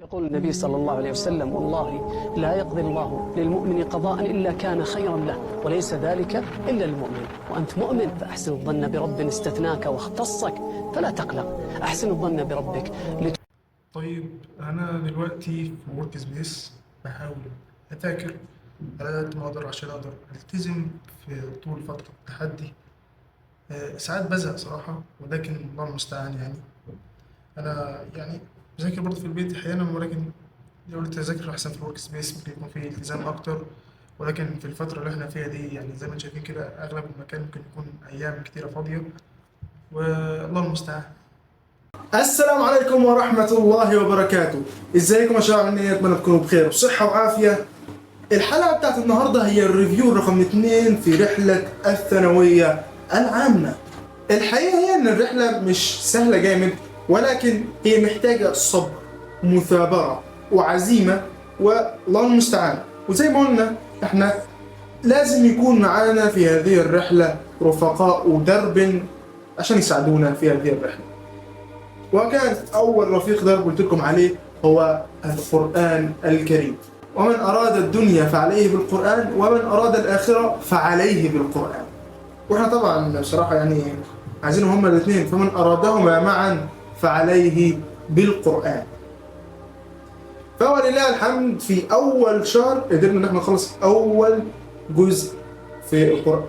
يقول النبي صلى الله عليه وسلم: والله لا يقضي الله للمؤمن قضاء إلا كان خيرا له، وليس ذلك إلا المؤمن. وأنت مؤمن فأحسن الظن برب استثناك واختصك فلا تقلق، أحسن الظن بربك. طيب أنا دلوقتي في ورك سبيس بحاول أذاكر على قد ما أقدر عشان أقدر ألتزم في طول فترة التحدي. ساعات بزهق صراحة، ولكن الله المستعان. يعني أنا بذاكر برضه في البيت أحيانا، ولكن لو قلت أذاكر أحسن في الورك سبيس ممكن يكون فيه التزام أكتر. ولكن في الفترة اللي إحنا فيها دي زي ما انتم شايفين كده أغلب المكان ممكن يكون أيام كتيرة فاضية، والله المستعان. السلام عليكم ورحمة الله وبركاته. ازيكم يا شباب؟ عاملين ايه؟ اتمنى تكونوا بخير وصحة وعافية. الحلقة بتاعت النهاردة هي الريفيو رقم 2 في رحلة الثانوية العامة. الحقيقة هي ان الرحلة مش سهلة جامد، ولكن هي محتاجة صبر، مثابرة وعزيمة، والله المستعان. وزي ما قلنا احنا لازم يكون معانا في هذه الرحلة رفقاء ودرب عشان يساعدونا في هذه الرحلة. وكان أول رفيق درب قلت لكم عليه هو القرآن الكريم. ومن أراد الدنيا فعليه بالقرآن، ومن أراد الآخرة فعليه بالقرآن. وإحنا طبعا بصراحة عايزينهم هما الاثنين، فمن أرادهما معا فعليه بالقرآن. فولله الحمد في أول شهر قدرنا نحن نخلص أول جزء في القرآن،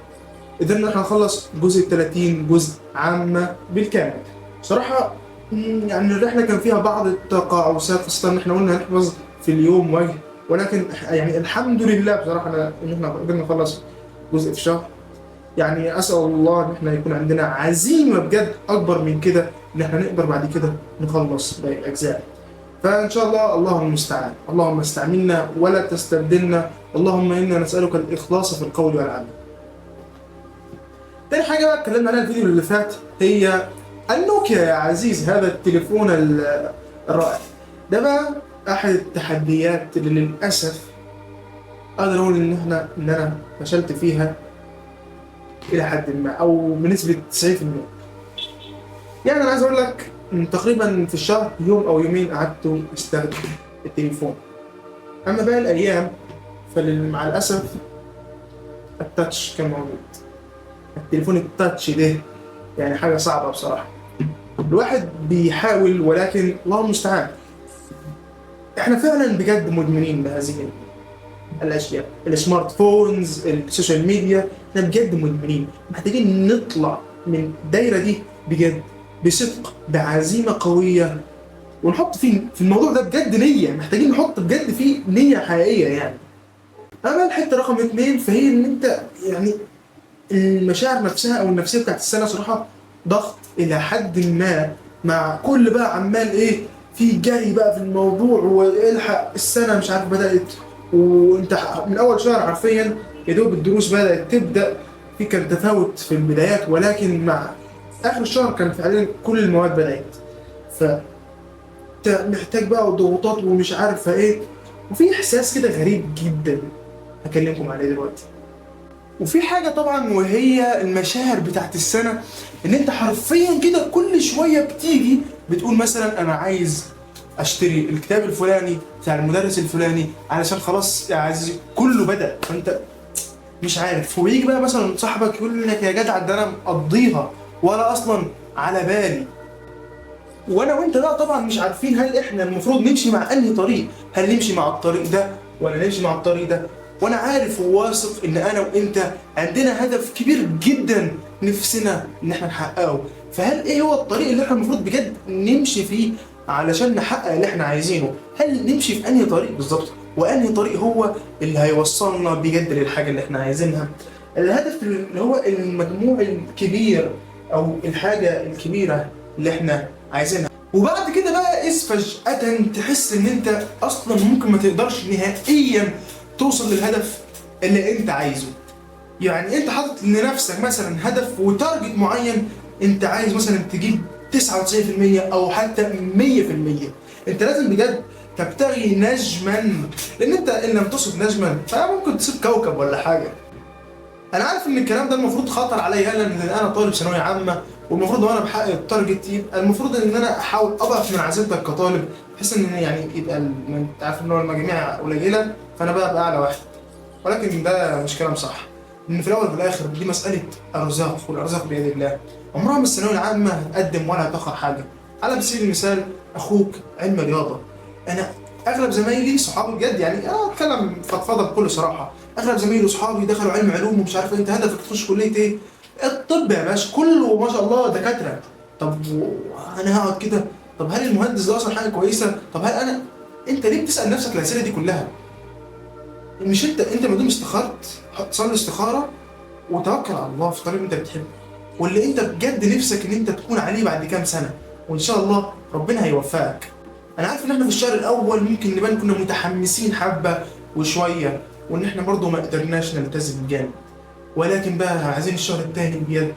قدرنا نحن نخلص جزء 30 جزء عامة بالكامل. بصراحة الرحلة كان فيها بعض التقاعسات، خاصة ان احنا قلنا هنحفظ في اليوم وجه، ولكن الحمد لله بصراحة ان احنا قدرنا نخلص جزء في شهر. اسأل الله ان احنا يكون عندنا عزيمة بجد اكبر من كده، ان احنا نقدر بعد كده نخلص باقي الاجزاء. فان شاء الله الله المستعان. اللهم استعملنا ولا تستبدلنا، اللهم انا نسألك الاخلاص في القول والعمل. تاني حاجة بقى اتكلمنا عليها الفيديو اللي فات هي النوكيا يا عزيز، هذا التليفون الرائع. ده بقى احد التحديات اللي للاسف اقدر اقول ان انا فشلت فيها الى حد ما، او بنسبه 90%. انا عايز اقول لك ان تقريبا في الشهر يوم او يومين قعدت استخدم التليفون. اما باقي الايام فمع الاسف التاتش كان موجود. التليفون التاتش ده حاجه صعبه بصراحه. الواحد بيحاول، ولكن الله المستعان. احنا فعلا بجد مدمنين بهذه الاشياء، السمارت فونز، السوشيال ميديا. احنا بجد مدمنين، محتاجين نطلع من الدايره دي بجد بصدق، بعزيمه قويه، ونحط في الموضوع ده بجد نيه. محتاجين نحط بجد فيه نيه حقيقيه. اما الحته رقم 2 فهي ان انت المشاعر نفسها او النفسيه بتاعت السنه صراحه ضغط الى حد ما، مع كل بقى عمال في جري بقى في الموضوع، والحق السنه مش عارف بدات، وانت من اول شهر حرفيا يا دوب الدروس بدات تبدا. كان تفاوت في البدايات، ولكن مع اخر الشهر كان فعلا كل المواد بدات. ف محتاج بقى ضغوطات ومش عارف وفي احساس كده غريب جدا هكلمكم عليه دلوقتي. وفي حاجة طبعا وهي المشاعر بتاعت السنة، ان انت حرفيا كده كل شوية بتيجي بتقول مثلا انا عايز اشتري الكتاب الفلاني بتاع المدرس الفلاني علشان خلاص يا عزيزي كله بدأ، فانت مش عارف. ويجي بقى مثلا صاحبك يقول لك يا جدع ده انا مقضيها ولا اصلا على بالي. وانا وانت بقى طبعا مش عارفين هل احنا المفروض نمشي مع انهي طريق، هل نمشي مع الطريق ده ولا نمشي مع الطريق ده. وانا عارف وواثق ان انا وانت عندنا هدف كبير جدا نفسنا ان احنا نحققه. فهل ايه هو الطريق اللي احنا المفروض بجد نمشي فيه علشان نحقق اللي احنا عايزينه؟ هل نمشي في انهي طريق بالظبط، وانهي طريق هو اللي هيوصلنا بجد للحاجه اللي احنا عايزينها؟ الهدف اللي هو المجموع الكبير او الحاجه الكبيره اللي احنا عايزينها. وبعد كده بقى فجأة تحس ان انت اصلا ممكن ما تقدرش نهائيا توصل للهدف اللي انت عايزه. انت حاطط لنفسك مثلا هدف وتارجت معين، انت عايز مثلا تجيب 99% او حتى 100%. انت لازم بجد تبتغي نجما، لان انت ان لم تصب نجما فممكن تصيب كوكب ولا حاجه. انا عارف ان الكلام ده المفروض خطر عليا لان انا طالب ثانويه عامه، والمفروض وانا بحقق التارجت يبقى المفروض ان انا احاول اضعف من عزيمتك كطالب، بحيث ان يعني يبقى انت عارف ان هو المجاميع قليله فانا بقى اعلى واحد. ولكن ده مش كلام صح، لان في الاول وفي الاخر دي مساله ارزاق، والارزاق بيد الله. عمرها ما الثانويه العامه هتقدم ولا هتاخر حاجه. على سبيل المثال اخوك علم رياضه، انا اغلب زمايلي صحابي بجد يعني انا اتكلم فضفضه بكل صراحه، اغلب زمايلي وصحابي دخلوا علم علوم ومش عارف انت هدفك تخش كليه ايه؟ الطب يا باشا، كله ما شاء الله دكاتره. طب انا هقعد كده؟ طب هل المهندس ده اصلا حاجه كويسه؟ طب هل انا، انت ليه بتسال نفسك الاسئله دي كلها؟ مش انت ما دام استخرت صلي استخاره وتوكل على الله في الطريق اللي انت بتحبه واللي انت بجد نفسك ان انت تكون عليه بعد كام سنه، وان شاء الله ربنا هيوفقك. انا عارف ان احنا في الشهر الاول ممكن نبان كنا متحمسين حبه وشويه، وان احنا برضه ما قدرناش نلتزم جامد، ولكن بقى عايزين الشهر الثاني بجد.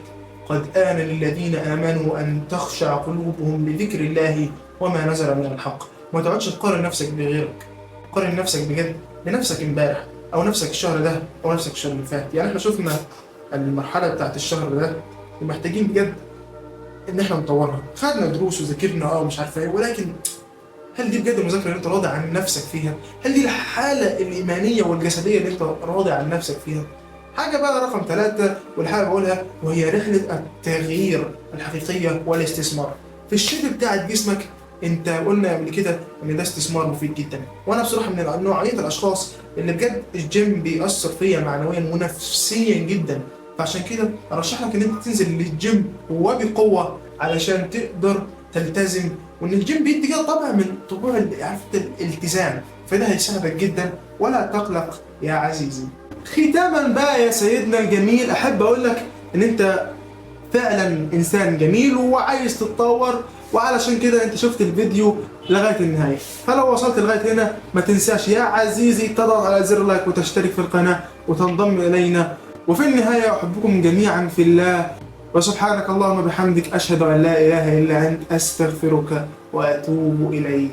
قد آن للذين آمنوا أن تخشع قلوبهم لذكر الله وما نزل من الحق. ما تقعدش تقارن نفسك بغيرك، قارن نفسك بجد بنفسك امبارح أو نفسك الشهر ده أو نفسك الشهر اللي فات. يعني احنا شفنا المرحلة بتاعت الشهر ده ومحتاجين بجد إن احنا نطورها. خدنا دروس وذاكرنا ومش عارف ايه، ولكن هل دي بجد المذاكرة اللي انت راضي عن نفسك فيها؟ هل دي الحالة الإيمانية والجسدية اللي انت راضي عن نفسك فيها؟ حاجة بقى رقم 3 والحاجة بقولها، وهي رحلة التغيير الحقيقية والاستثمار في الشكل بتاعت جسمك. انت قلنا قبل كده ان ده استثمار مفيد جدا، وانا بصراحة من نوعية الاشخاص اللي بجد الجيم بيأثر فيا معنويا ونفسيا جدا. فعشان كده ارشح لك ان انت تنزل للجيم وبقوة علشان تقدر تلتزم، وان الجيم بيدي كده طبع من طبوع الالتزام، فده هيساعدك جدا ولا تقلق يا عزيزي. ختاما بقى يا سيدنا الجميل، احب اقول لك ان انت فعلا انسان جميل وعايز تتطور، وعلشان كده انت شفت الفيديو لغايه النهايه. فلو وصلت لغايه هنا ما تنساش يا عزيزي تضغط على زر لايك وتشترك في القناه وتنضم الينا. وفي النهايه احبكم جميعا في الله، وسبحانك اللهم بحمدك اشهد ان لا اله الا انت استغفرك واتوب اليك.